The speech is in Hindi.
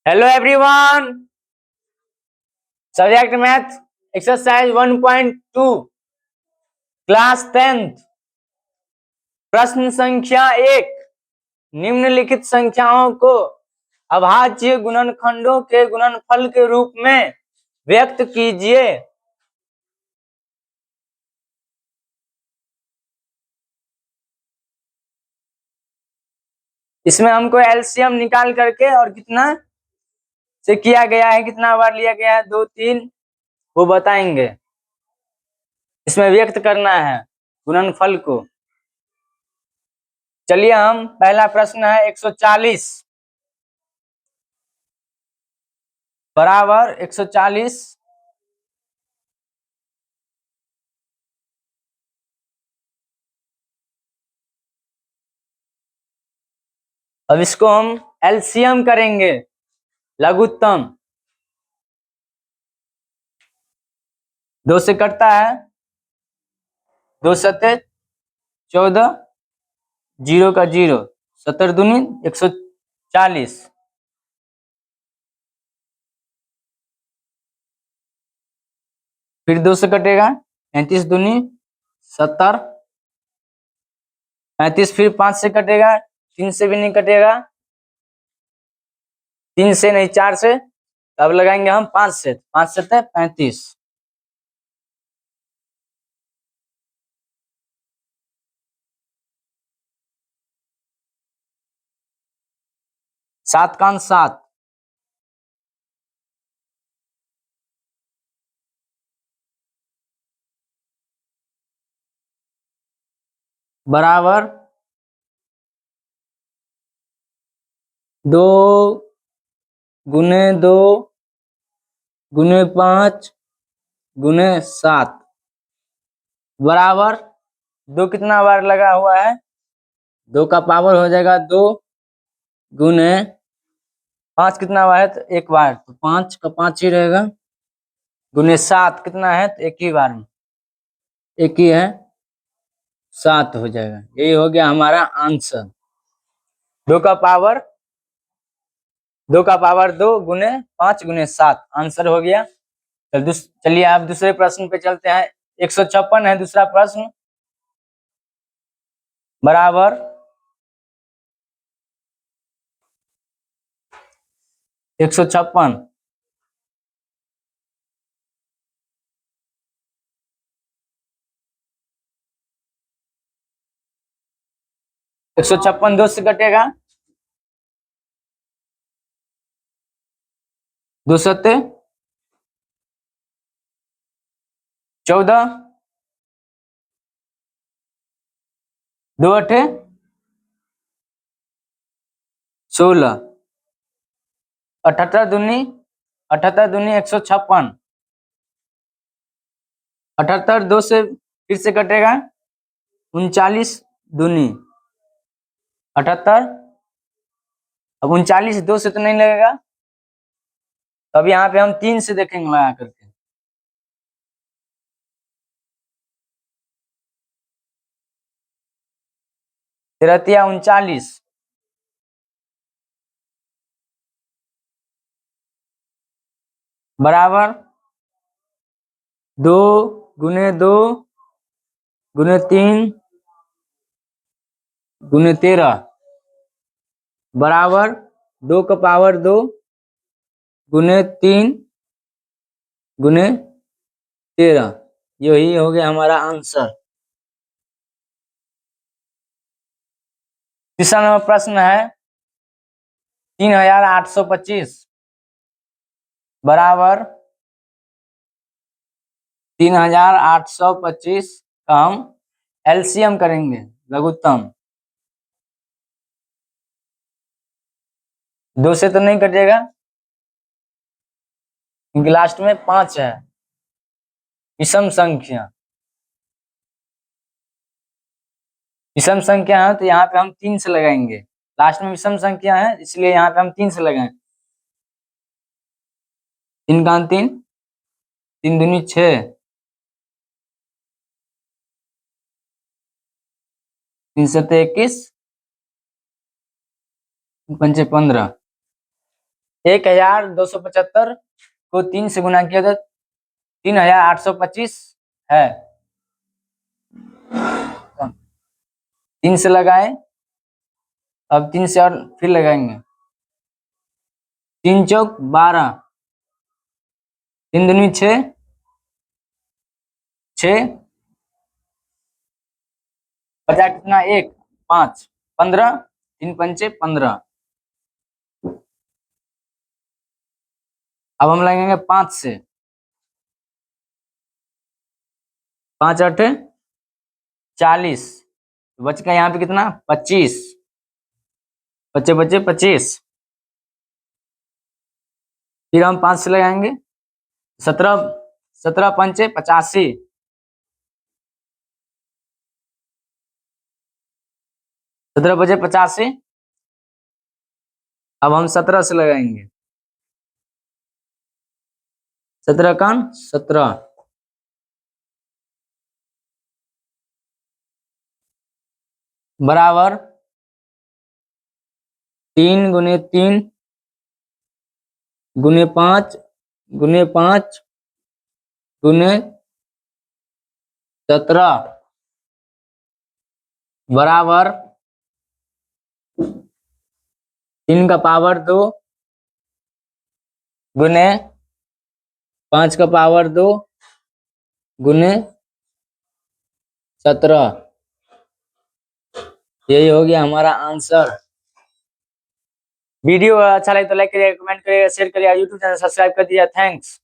Hello everyone. Subject math exercise 1.2 class 10th। प्रश्न संख्या 1। निम्नलिखित संख्याओं को अभाज्य गुणनखंडों के गुणनफल के रूप में व्यक्त कीजिए। इसमें हमको एलसीएम निकाल करके और कितना से किया गया है, कितना बार लिया गया है, 2 3 वो बताएंगे। इसमें व्यक्त करना है गुणनफल को। चलिए, हम पहला प्रश्न है 140 बराबर 140 अब इसको हम एलसीएम करेंगे, लघुत्तम। 2 से कटता है, 2 सत्ते 14, 0 का 0, 70 दूनी 140। फिर 2 से कटेगा, 35 दूनी 70, 35। फिर 5 से कटेगा, 3 से भी नहीं कटेगा, 3 से नहीं 4 से। अब लगाएंगे हम 5 से, 5 सत्ते 35। सात कान 7 बराबर 2 गुने 2 गुने 5 गुने 7 बराबर 2 कितना बार लगा हुआ है, 2 का पावर हो जाएगा 2 गुने 5 कितना बार है, तो 1 बार, तो 5 का 5 ही रहेगा, गुने 7 कितना है, तो 1 ही बार में, 1 ही है, 7 हो जाएगा। यही हो गया हमारा आंसर। 2 का पावर 2 गुने 5 गुने 7 आंसर हो गया। चलिए आप दूसरे प्रश्न पे चलते हैं। 156 है दूसरा प्रश्न बराबर 156 156 2 से कटेगा, 2 सत्ते 14, 2 अठे 16, 78 दूनी 156, 78 2 से फिर से कटेगा, 39 दूनी 78। अब 39 2 से तो नहीं लगेगा, तब यहाँ पे हम 3 से देखेंगे लगा करके। तिरतिया 39 बराबर 2 गुने 2 गुने 3 गुने 13 बराबर 2 का पावर 2 गुने 3 गुने 13। यही हो गया हमारा आंसर। तीसरा नंबर प्रश्न है 3825 बराबर 3825 का हम एलसीएम करेंगे, लघुत्तम। 2 से तो नहीं कटेगा क्योंकि लास्ट में 5 है, विषम संख्या। विषम संख्या है तो यहाँ पे हम 3 से लगाएंगे, लास्ट में विषम संख्या है इसलिए यहाँ पे हम 3 से लगाएं। 3 का 3, 3 दूनी 6, 3 सत्ते 21, 5 15। 1275 को 3 से गुना किया तो 3825 है। 3 से लगाए, अब 3 से और फिर लगाएंगे। 3 चौक 12, 3 दूनी 6, 6 50 कितना 1 5 15, 3 पंचे 15। अब हम लगेंगे 5 से, 5 8 40, बच गया यहाँ पे कितना 25, बचे बचे 25। फिर हम 5 से लगाएंगे 17, 17 पंचे 85, 17 बजे 85। अब हम 17 से लगाएंगे, 17 का 17 बराबर 3 गुने 3 गुने 5 गुने 5 गुने 17 बराबर 3 का पावर 2 गुने 5 का पावर 2 गुने 17। यही हो गया हमारा आंसर। वीडियो अच्छा लगे तो लाइक करिएगा, कमेंट करिएगा, शेयर करिएगा, यूट्यूब चैनल सब्सक्राइब कर दिया। थैंक्स।